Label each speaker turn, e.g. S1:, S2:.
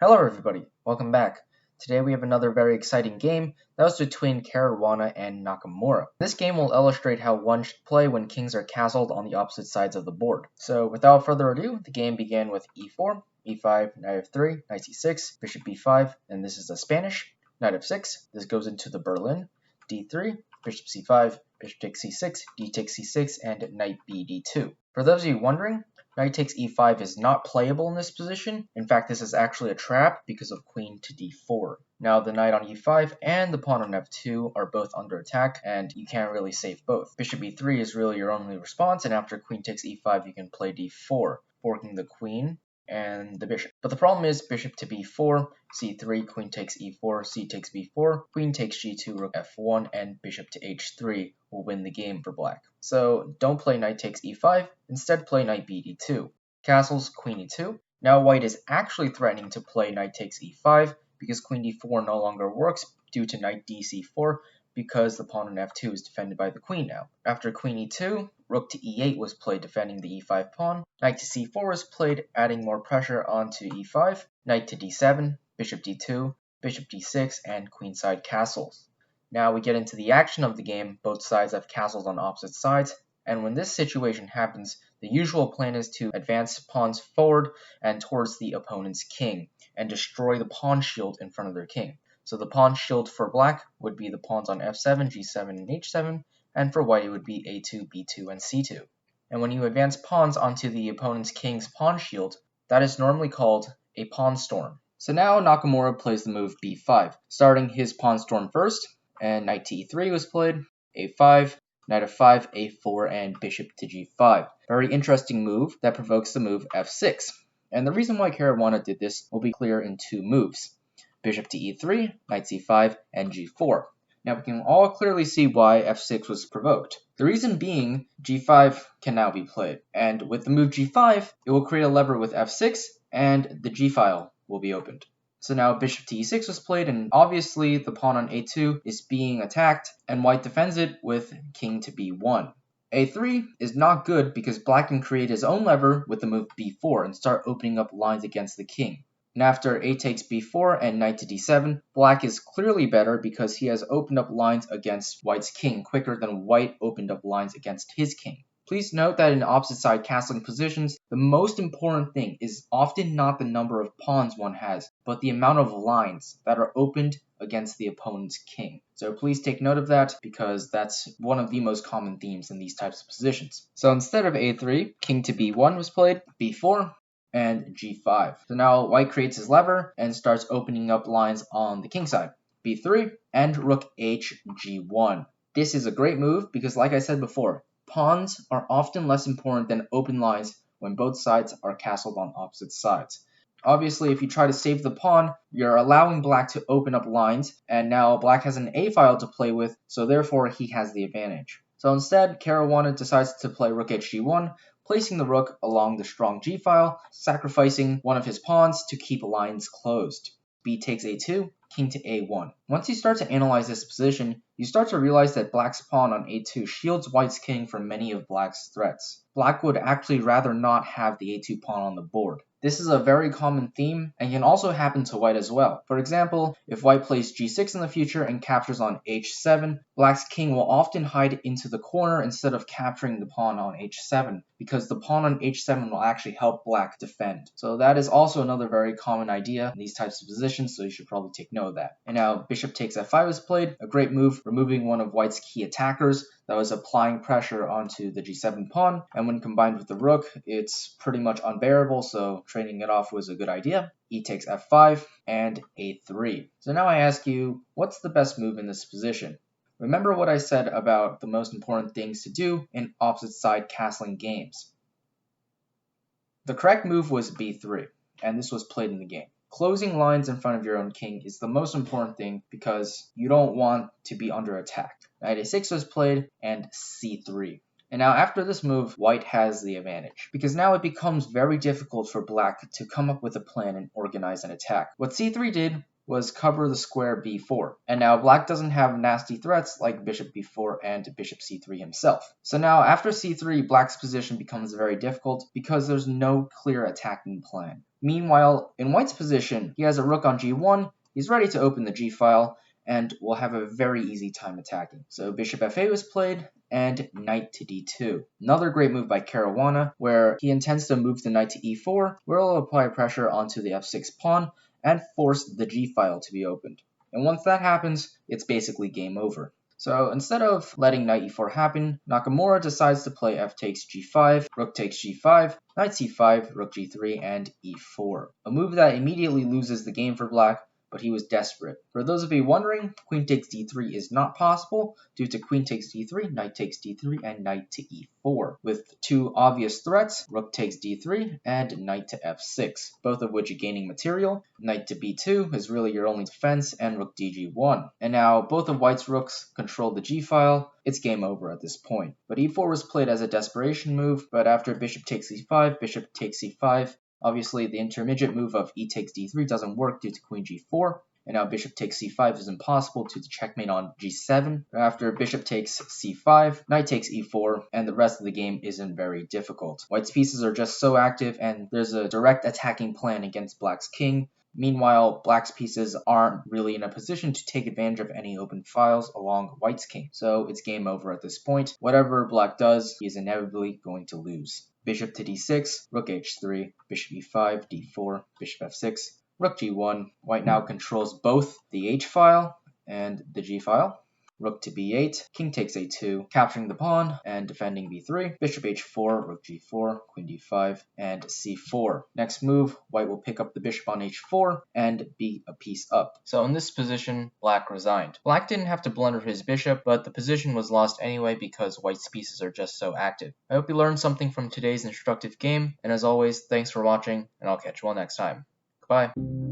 S1: Hello everybody, welcome back. Today we have another very exciting game that was between Caruana and Nakamura. This game will illustrate how one should play when kings are castled on the opposite sides of the board. So without further ado, the game began with e4, e5, knight f3, knight c6, bishop b5, and this is the Spanish, knight f6, this goes into the Berlin, d3, bishop c5, bishop takes c6, d takes c6, and knight bd2. For those of you wondering, knight takes e5 is not playable in this position. In fact, this is actually a trap because of queen to d4. Now the knight on e5 and the pawn on f2 are both under attack, and you can't really save both. Bishop e3 is really your only response, and after queen takes e5 you can play d4, forking the queen and the bishop. But the problem is bishop to b4, c3, queen takes e4, c takes b4, queen takes g2, rook f1, and bishop to h3 will win the game for black. So don't play knight takes e5, instead play knight bd2. Castles queen e2. Now white is actually threatening to play knight takes e5 because queen d4 no longer works due to knight dc4 because the pawn on f2 is defended by the queen now. After queen e2, rook to e8 was played defending the e5 pawn, knight to c4 was played adding more pressure onto e5, knight to d7, bishop d2, bishop d6, and queenside castles. Now we get into the action of the game. Both sides have castles on opposite sides, and when this situation happens, the usual plan is to advance pawns forward and towards the opponent's king, and destroy the pawn shield in front of their king. So the pawn shield for black would be the pawns on f7, g7, and h7, and for white it would be a2, b2, and c2. And when you advance pawns onto the opponent's king's pawn shield, that is normally called a pawn storm. So now Nakamura plays the move b5, starting his pawn storm first, and knight to e3 was played, a5, knight f5, a4, and bishop to g5. Very interesting move that provokes the move f6. And the reason why Caruana did this will be clear in two moves. Bishop to e3, knight c5, and g4. Now we can all clearly see why f6 was provoked. The reason being, g5 can now be played, and with the move g5, it will create a lever with f6, and the g-file will be opened. So now bishop to e6 was played, and obviously the pawn on a2 is being attacked, and white defends it with king to b1. a3 is not good because black can create his own lever with the move b4 and start opening up lines against the king. And after a takes b4 and knight to d7, black is clearly better because he has opened up lines against white's king quicker than white opened up lines against his king. Please note that in opposite side castling positions, the most important thing is often not the number of pawns one has, but the amount of lines that are opened against the opponent's king. So please take note of that because that's one of the most common themes in these types of positions. So instead of a3, king to b1 was played, b4, and g5. So now white creates his lever and starts opening up lines on the king side. b3 and rook h g1. This is a great move because, like I said before, pawns are often less important than open lines when both sides are castled on opposite sides. Obviously, if you try to save the pawn, you're allowing black to open up lines, and now black has an a-file to play with, so therefore he has the advantage. So instead, Caruana decides to play rook hg1, placing the rook along the strong g-file, sacrificing one of his pawns to keep lines closed. B takes a2, king to a1. Once you start to analyze this position, you start to realize that black's pawn on a2 shields white's king from many of black's threats. Black would actually rather not have the a2 pawn on the board. This is a very common theme and can also happen to white as well. For example, if white plays g6 in the future and captures on h7, black's king will often hide into the corner instead of capturing the pawn on h7, because the pawn on h7 will actually help black defend. So that is also another very common idea in these types of positions, so you should probably take note of that. And now bishop takes f5 is played, a great move, removing one of white's key attackers that was applying pressure onto the g7 pawn, and when combined with the rook, it's pretty much unbearable, so trading it off was a good idea. E takes f5 and a3. So now I ask you, what's the best move in this position? Remember what I said about the most important things to do in opposite side castling games. The correct move was b3, and this was played in the game. Closing lines in front of your own king is the most important thing because you don't want to be under attack. Knight a6 was played, and c3. And now after this move, white has the advantage, because now it becomes very difficult for black to come up with a plan and organize an attack. What c3 did was cover the square b4, and now black doesn't have nasty threats like bishop b4 and bishop c3 himself. So now after c3, black's position becomes very difficult because there's no clear attacking plan. Meanwhile, in white's position, he has a rook on g1, he's ready to open the g-file, and will have a very easy time attacking. So bishop f8 was played, and knight to d2. Another great move by Caruana, where he intends to move the knight to e4, where he'll apply pressure onto the f6 pawn, and force the g-file to be opened. And once that happens, it's basically game over. So instead of letting knight e4 happen, Nakamura decides to play f takes g5, rook takes g5, knight c5, rook g3, and e4. A move that immediately loses the game for black, but he was desperate. For those of you wondering, queen takes d3 is not possible due to queen takes d3, knight takes d3, and knight to e4, with two obvious threats, rook takes d3 and knight to f6, both of which are gaining material. Knight to b2 is really your only defense, and rook dg1. And now both of white's rooks control the g-file. It's game over at this point. But e4 was played as a desperation move, but after bishop takes e5, bishop takes c5, obviously, the intermediate move of e takes d3 doesn't work due to queen g4, and now bishop takes c5 is impossible due to checkmate on g7. After bishop takes c5, knight takes e4, and the rest of the game isn't very difficult. White's pieces are just so active, and there's a direct attacking plan against black's king. Meanwhile, black's pieces aren't really in a position to take advantage of any open files along white's king, so it's game over at this point. Whatever black does, he is inevitably going to lose. Bishop to d6, rook h3, bishop e5, d4, bishop f6, rook g1. White now controls both the h-file and the g-file. Rook to b8, king takes a2, capturing the pawn and defending b3, bishop h4, rook g4, queen d5, and c4. Next move, white will pick up the bishop on h4 and be a piece up. So in this position, black resigned. Black didn't have to blunder his bishop, but the position was lost anyway because white's pieces are just so active. I hope you learned something from today's instructive game, and as always, thanks for watching, and I'll catch you all next time. Goodbye.